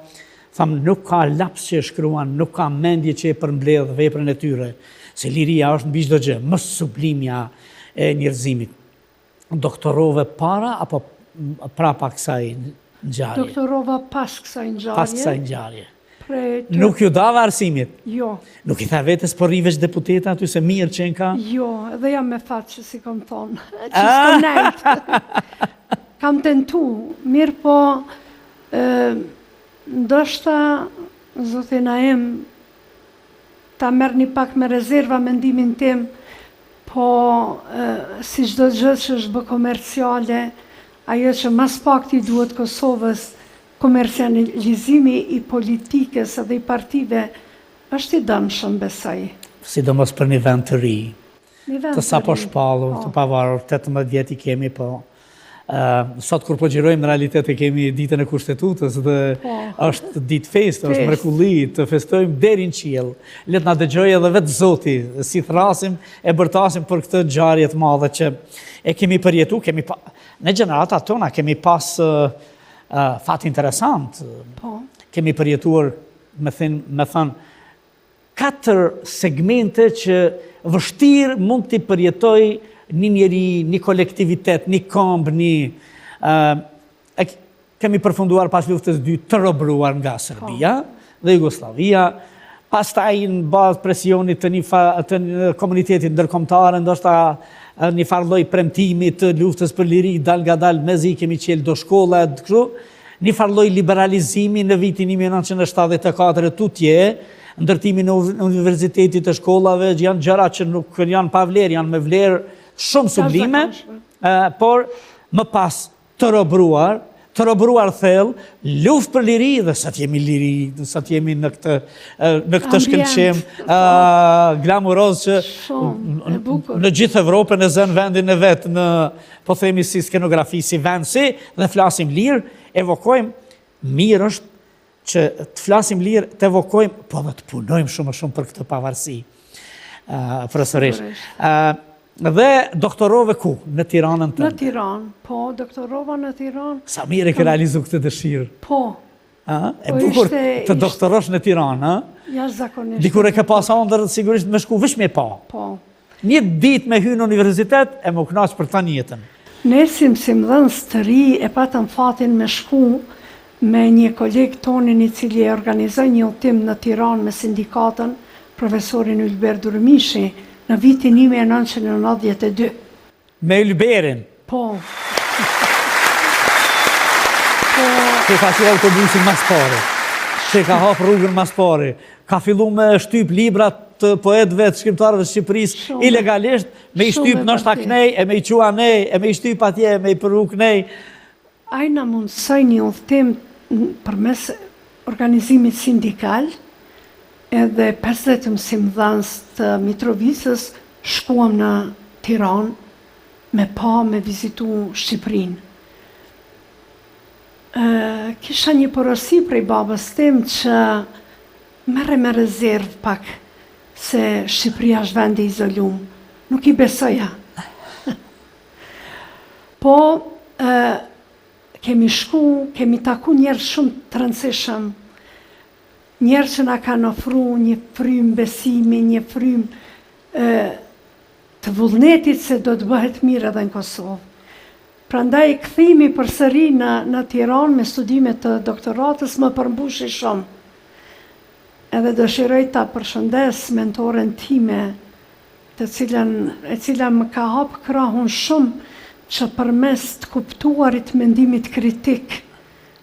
thamë nuk ka laps që e shkruan, nuk ka mendje që e përmbledh veprën e tyre, se liria është mbi çdo gjë, më sublimja e njerëzimit. Doktorove para apo prapa kësaj ngjarje? Doktorova pas kësaj ngjarje. Pas kësaj ngjarje. Nuk ju dava arsimit? Jo. Nuk i tha vetes por i veç deputeta aty se mirë qenë ka? Jo, edhe jam me fatë që si kom thonë. Që s'të nejtë. Kam tentu, mirë po, ndoshta, zotin Naim, ta merr një pak me rezerva mendimin tim, po si çdo gjë që është bë komerciale, ajo që mas pakti duhet Kosovës, komercializimi i politikës edhe i partive është i dëmshëm besoj. Sidomos për një vend të ri, të sapo shpallur, të pavarur, 18 vjet i kemi, po Sot kur po gjirojmë në realitet e kemi ditën e kushtetutës dhe është ditë fest, është mrekulli, të festojmë deri në qiell. Le të na dëgjojë edhe vetë Zoti, si thrasim e bërtasim për këtë ngjarje të madhe që e kemi përjetu, në gjeneratat tona kemi pas fat interesant. Kemi përjetuar, me thënë, 4 segmente që vështirë mund t'i përjetoj një njeri, një kolektivitet, një këmbë, kemi përfunduar pas luftës 2 të robruar nga Serbia dhe Jugoslavia, pastaj në bazë presionit të një komunitetit ndërkombëtar, ndoshta një farë lloj premtimi të luftës për liri, dal nga dal mezi kemi qelë do shkolla, një farë lloj liberalizimi në vitin 1974 tutje, ndërtimi në universitetit të shkollave, janë gjëra që nuk janë pa vlerë, janë me vlerë shumë sublime, por më pas të robruar thellë, luftë për liri, dhe sa t'jemi liri, sa t'jemi në këtë shkëlqim glamuroz që në gjithë Evropën e zënë vendin e vetë në, po themi si skenografi, si vend si, dhe flasim lirë, evokojmë mirë është që të flasim lirë, të evokojmë, po dhe të punojmë shumë për këtë pavarësi, profesorisht. Dhe doktorove ku? Në Tiranën tënde? Në Tiranë, po, doktorova në Tiranë. Sa mirë e ke realizu këtë dëshirë? Po. E bukur të doktorosh në Tiranë, jashtëzakonisht. Dikur e ke pas ëndër, sigurisht me shku vish me pa. Po. Një ditë me hy në universitet, e më knaqë për ta jetën. Ne si mësimdhënës të ri e patëm fatin me shku me një kolegë tonin i cili e organizoi një udhtim në Tiranë me sindikatën, profesorin Ylber Durmishi, në vitin 1992. Me Ylberin? Po. Që ka që autobusin mas pare, që ka hapë rrugën mas pare, ka fillu me shtyp librat të poetëve të shkrimtarëve të Shqipërisë ilegalisht, me i shtyp në shtaknej, e me i qua nej, e me i shtyp atje, me i përru knej. Ajna mundësoj një udhtim përmes organizimit sindikal, edhe 50 mësimdhënës të Mitrovicës shkuam në Tiranë me vizitu Shqipërinë. Kisha një porosi prej babës tim që merre me rezervë pak se Shqipëria është vend i izolum. Nuk i besoja. Po, kemi shku, kemi taku njerë shumë të rëndësishëm, njerë që na kanë ofru një frym besimi, një frym të vullnetit se do të bëhet mirë edhe në Kosovë. Prandaj kthimi përsëri në Tiranë me studime të doktoratës më përmbushi shumë. Edhe dëshiroj ta përshëndes mentoren time, e cila më ka hapë krahun shumë që përmes të kuptuarit mendimit kritik,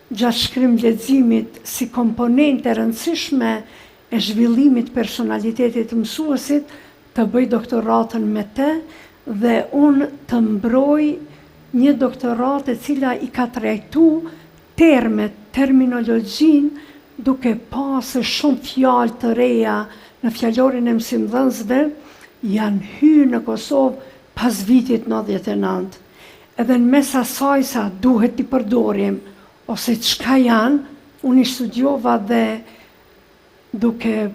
gjatë shkrim leximit si komponente rëndësishme e zhvillimit personalitetit të mësuesit, të bëj doktoratën me te dhe unë të mbroj një doktorat e cila i ka trajtu termet, terminologjin, duke pasë shumë fjalë të reja në fjallorin e mësimdhënësve, janë hyrë në Kosovë pas vitit 99. Edhe në mes asaj sa duhet t'i përdorim, ose çka janë, unë i studiova dhe duke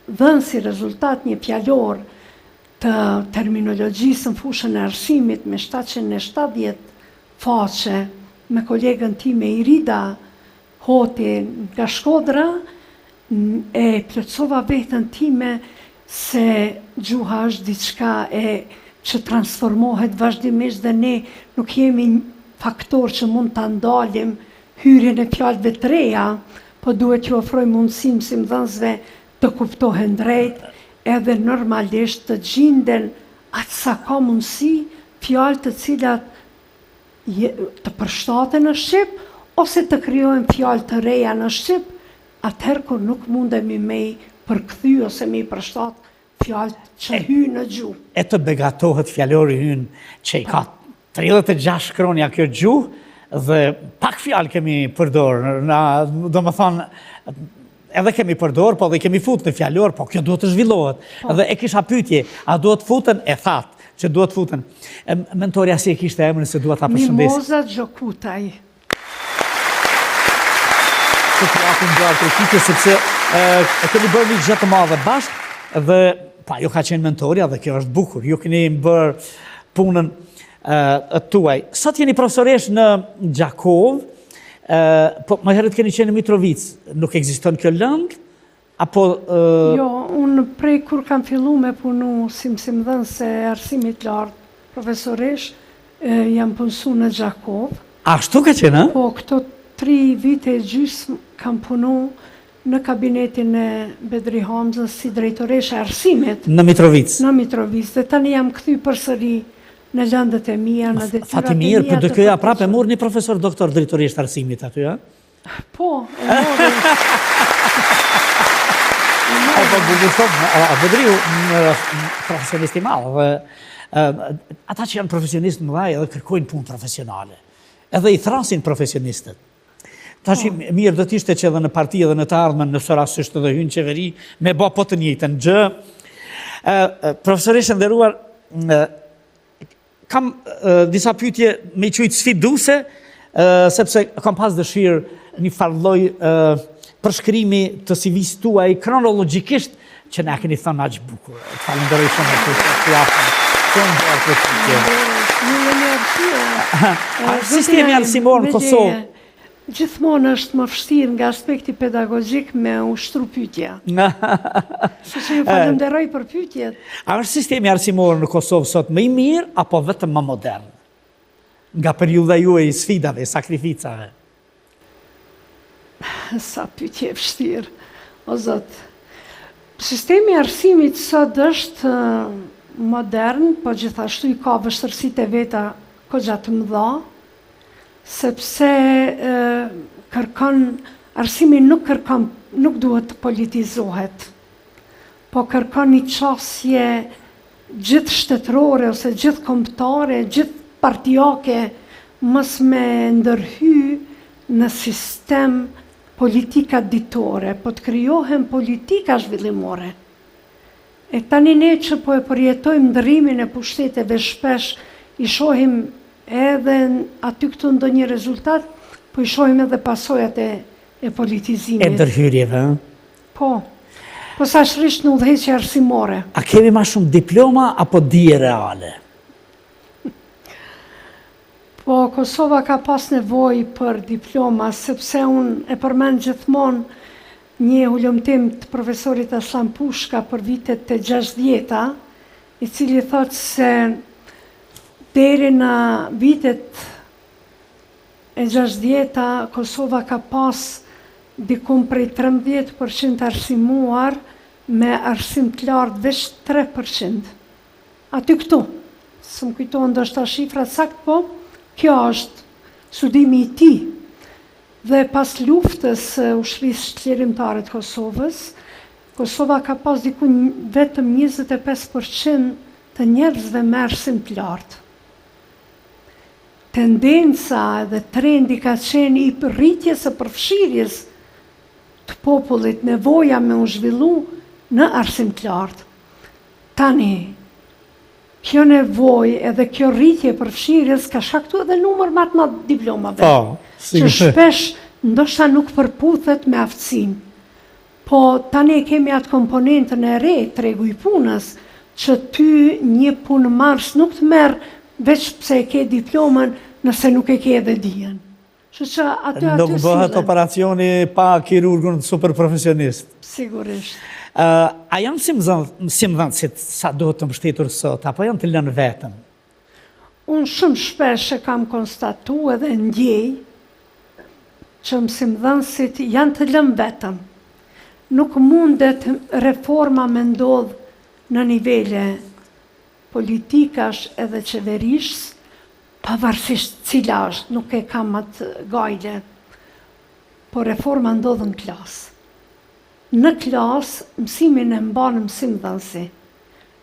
dhënë si rezultat një fjallor të terminologjisë në fushën e arsimit me 770 faqe me kolegën time Irida Hoti nga Shkodra, e plotësova vetën time se gjuha është diçka që transformohet vazhdimisht dhe ne nuk jemi faktor që mund të ndalim hyrjen e fjalëve të reja, po duhet që ofroj mundësi mësimdhënësve të kuptohen drejt, edhe normalisht të gjinden atë sa ka mundësi fjalë të cilat të përshtaten në Shqip, ose të krijojnë fjalë të reja në Shqip, atëherë kur nuk mundemi me i përkthy ose me i përshtat fjalë që hynë në gjuhë. E të begatohet fjallori hynë që i ka 36 kronja kjo gjuhë dhe pak fjalë kemi përdor. Do më thonë, edhe kemi përdor, po dhe kemi fut në fjallor, po kjo duhet të zhvillohet. Dhe e kisha pyetje, a duhet futën e thatë, që duhet futen. Mentorja si e kishte emrin se duhet ta përshëndes. Mimoza Gjokutaj. Që të japim gjarë të ekipje, sepse keni bërë një gjë të madhe bashkë dhe pa, ju ka qenë mentorja dhe kjo është bukur. Ju keni bërë punën tuaj. Sot jeni profesoresh në Gjakov, po më herët keni qenë në Mitrovic. Nuk ekziston kjo lëndë? Apo... Jo, unë prej kur kam fillu me punu si mësimdhënëse e arsimit lartë, profesoresh, jam punësu në Gjakov. Ashtu ka qenë, ha? Po, këto 3 vite e gjysmë kam punu në kabinetin e Bedri Hamzës si drejtoresh e arsimit. Në Mitrovic. Në Mitrovic, dhe tani jam kthy përsëri në lëndët e mia, në detyrat e mia. Fatimir, për do kjo ja prapë mor një profesor doktor drejtoresh të arsimit aty, ha? Po, e morë. Po, Bedriu, profesionist i madh, ata që janë profesionistë më vaj edhe kërkojnë punë profesionale, edhe i thrasin profesionistët. Tash mirë do t'ishte që edhe në parti edhe në të ardhmen nëse rastisht edhe hynë qeveri me bë po të njëjtën gjë. Profesoresh e nderuar, kam disa pyetje me qujtë sfiduese, sepse kam pas dëshirë një farlloj përshkrimi të CV-s tuaj kronologjikisht që na keni thënë aq bukur. Falenderoj shumë për këtë javë. Shumë bukur. Sistemi arsimor në Kosovë gjithmonë është më vështirë nga aspekti pedagogjik me ushtru pyetja. Kështu që ju falenderoj për pyetjet. A është sistemi arsimor në Kosovë sot më i mirë apo vetëm më modern? Nga periudha juaj i sfidave, sakrificave. Sa pyetje e vështirë, o Zot. Sistemi arsimit sot është modern, po gjithashtu i ka vështirësitë e veta kogja të mëdha, sepse arsimi nuk duhet të politizohet, po kërkon një qasje gjithë shtetërore ose gjithë kombëtare, gjithë partijake, mos me ndërhy në sistem politika ditore, po të krijohen politika zhvillimore. E tani ne që po e përjetojmë ndërrimin e pushteteve shpesh, i shohim edhe aty këtu ndonjë rezultat, po i shohim edhe pasojat e politizimit. E ndërhyrjeve, Po sashrisht në udhëheqje arsimore. A kemi ma shumë diploma apo dije reale? Po, Kosova ka pas nevojë për diploma, sepse unë e përmend gjithmonë një hulumtim të profesorit Aslan Pushka për vitet e 60-ta, i cili thotë se deri në vitet e 60-ta Kosova ka pas dikum prej 13% arsimuar me arsim të lartë veç 3%. Aty këtu, së më kujtohen ndoshta shifrat sakt, po, kjo është studimi i tij. Dhe pas luftës ushtrisë çlirimtare të Kosovës, Kosova ka pas diku vetëm 25% të njerëzve me arsim të lartë. Tendenca dhe trendi ka qenë i rritjes së përfshirjes të popullit, nevoja me u zhvillu në arsim të lartë. Tani, kjo nevojë edhe kjo rritje përfshirjes ka shkaktuar edhe numër më të madh diplomave. Që shpesh ndoshta nuk përputhet me aftësinë. Po tani kemi atë komponentën e re, tregu i punës, që ty një punëmarrës nuk të merr veç pse e ke diplomën nëse nuk e ke edhe dijen. Nuk bëhet operacioni pa kirurgun super profesionist. Sigurisht. A janë si më dhënë sa duhet të mbështetur sot, apo janë të lënë vetëm? Unë shumë shpesh e kam konstatu edhe ndjej që mësimdhënësit janë të lënë vetëm. Nuk mundet reforma me ndodhë në nivele politikash edhe qeverishës, pavarësisht cila është, nuk e kam atë gajle, po reforma ndodhë në klasë. Në klasë, mësimin e mbanë mësimdhënësi.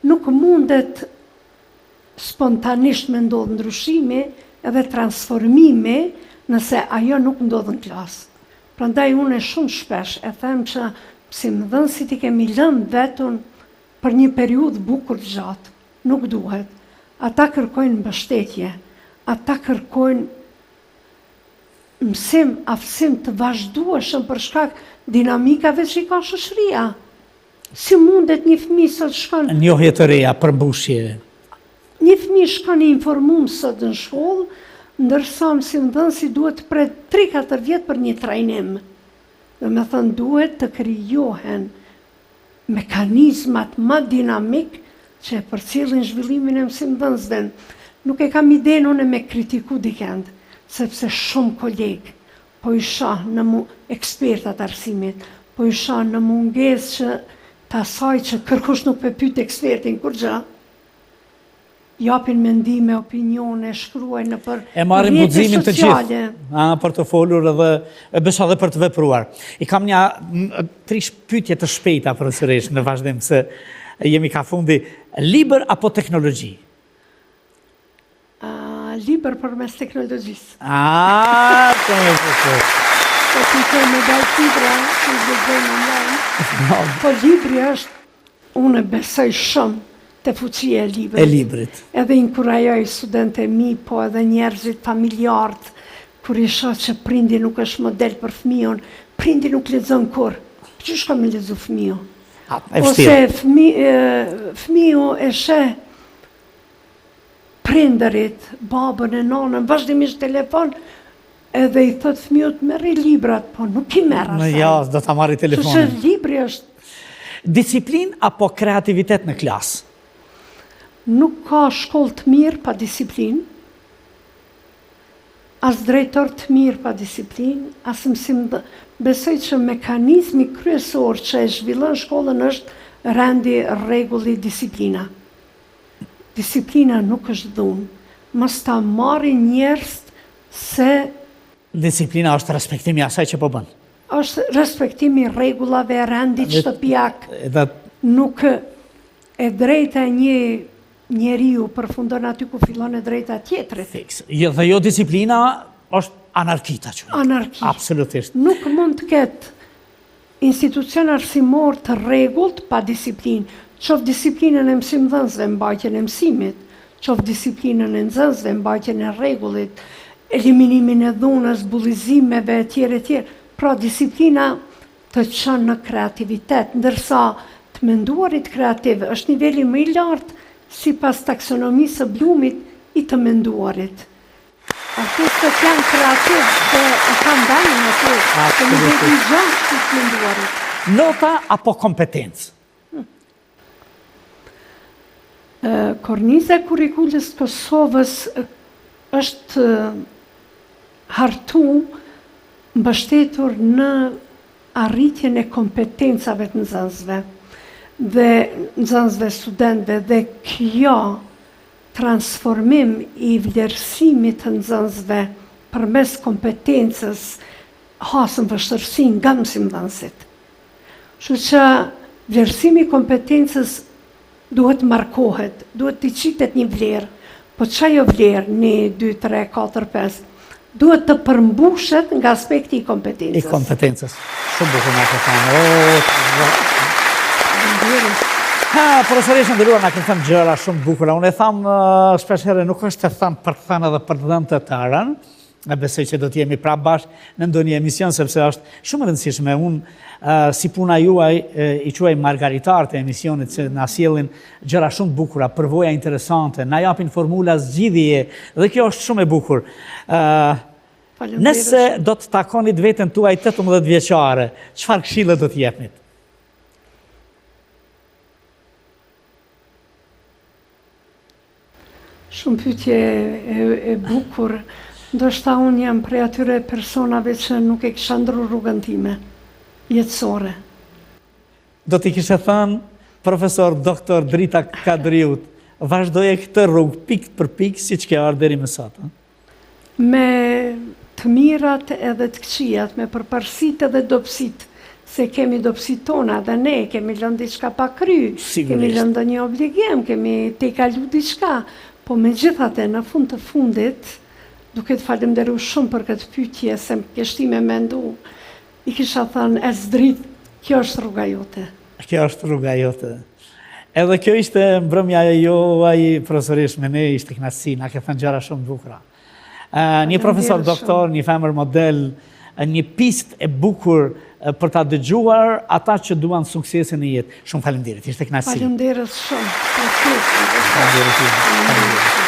Nuk mundet spontanisht me ndodhë ndryshimi edhe transformimi nëse ajo nuk ndodhë në klasë. Prandaj unë shumë shpesh e them që mësimdhënësit i kemi lënë vetën për një periudhë bukur të gjatë. Nuk duhet. ata kërkojnë mbështetje, ata kërkojnë mësim, aftësim të vazhdueshëm për shkak dinamikave që i ka shoqëria. Si mundet një fëmijë sot shkon Njohje të reja, përmbushje. Një fëmijë shkon i informum sot në shkollë, ndërsa mësimdhënësi duhet të pret 3-4 vjet për një trajnim. Dhe me thënë duhet të krijohen mekanizmat më dinamik që e përcjellin zhvillimin e mësimdhënësve. Nuk e kam idenë unë me kritiku dikend, sepse shumë kolegë po i shoh në ekspertat arsimit, po i shoh në mungesë që të asaj që kërkush nuk pyet ekspertin kur gjë, japin mendime, opinione, shkruajnë për E marrin rrjetet guximin të sociale. gjithë, për të folur edhe besoj edhe për të vepruar. I kam një 3 pyetje të shpejta profesoresh në vazhdim se jemi ka fundi. Libër apo teknologji? Libër përmes teknologjisë. Të më përshër. Po të me dal libra, që i lexojmë online. Po libri është, unë besoj shumë të fuqia e librit. E librit. Edhe inkurajoj studente mi, po edhe njerëzit familjarët, kur i shoh që prindi nuk është model për fëmijën, prindi nuk lexon kur. Që shka me lexu fëmiju? Ose fëmiju e sheh prindërit, babën e nanën, vazhdimisht telefon, edhe i thot fëmijët merri librat, po nuk i merr asaj. Ja, do ta marri telefonin. Që libri është Disiplin apo kreativitet në klasë? Nuk ka shkollë të mirë pa disiplinë, as drejtor të mirë pa disiplinë, as mësim. Besoj që mekanizmi kryesor që e zhvillon shkollën është rendi, rregulli, disiplina. Disiplina nuk është dhunë. Mos ta marrin njerëz se Disiplina është respektimi asaj që po bën. Është respektimi rregullave, rendit shtëpiak. Nuk e drejta e një njeriu përfundon aty ku fillon e drejta tjetrit. Fiks. Dhe jo disiplina është anarkita që. Anarki. Absolutisht. Nuk mund të ketë institucion arsimor të rregullt pa disiplinë. Qoftë disiplinën e mësimdhënësve, mbajtjen e mësimit, qoftë disiplinën e nxënësve, mbajtjen e rregullit, eliminimin e dhunës, bullizimeve etj. Pra disiplina të çon në kreativitet, ndërsa të menduarit kreativ është niveli më i lartë sipas taksonomisë së Blumit i të menduarit. Artistët janë kreativ dhe e kanë dalin aty, të niveli i gjashtë të menduarit. Nota apo kompetencë? Korniza e kurrikulës së Kosovës është hartu mbështetur në arritjen e kompetencave të nxënësve dhe nxënësve studentëve, dhe kjo transformim i vlerësimit të nxënësve përmes kompetencës hasën vështirësinë nga mësimdhënësit. Kështu që vlerësimi i kompetencës duhet markohet, duhet të qitet një vlerë, po çajo vlerë 1, 2, 3, 4, 5 duhet të përmbushet nga aspekti i kompetencës. I kompetencës. Shumë bukur na ka thënë. Profesoreshën nderuar, na kanë thënë gjëra shumë bukura. Unë e tham shpesh herë, nuk është të tham për të thënë edhe për të dhënë të tërën. E besoj që do të jemi prapë bashkë në ndonjë emision, sepse është shumë e rëndësishme. Unë si puna juaj i quaj margaritar të emisionit që na sjellin gjëra shumë bukura, përvoja interesante, na japin formula zgjidhje dhe kjo është shumë e bukur. Nëse do të takonit veten tuaj 18 vjeçare, çfarë këshille do të jepnit? Shumë pyetje e bukur. Ndoshta unë jam prej atyre personave që nuk e kisha ndru rrugën time jetësore. Do t'i kishe thënë profesor doktor Drita Kadriut, vazhdoje këtë rrugë pikë për pikë siç ke ardhur deri më sot. Me të mirat edhe të këqijat, me përparësitë edhe dobësitë, se kemi dobësitë tona dhe ne kemi lënë diçka pa kry, kemi lënë ndonjë obligim, kemi tejkalu diçka, po megjithatë në fund të fundit, duke të falenderuar shumë për këtë pyetje, se më ke shtime mendu, i kisha thënë Drit, kjo është rruga jote. Kjo është rruga jote. Edhe kjo ishte mbrëmja juaj profesorish me ne, ishte kënaqësi, na ke thënë gjëra shumë bukura. Një profesor doktor, një femër model, një pistë e bukur për ta dëgjuar ata që duan suksesin në jetë. Shumë faleminderit, ishte kënaqësi. Faleminderit shumë. Faleminderit.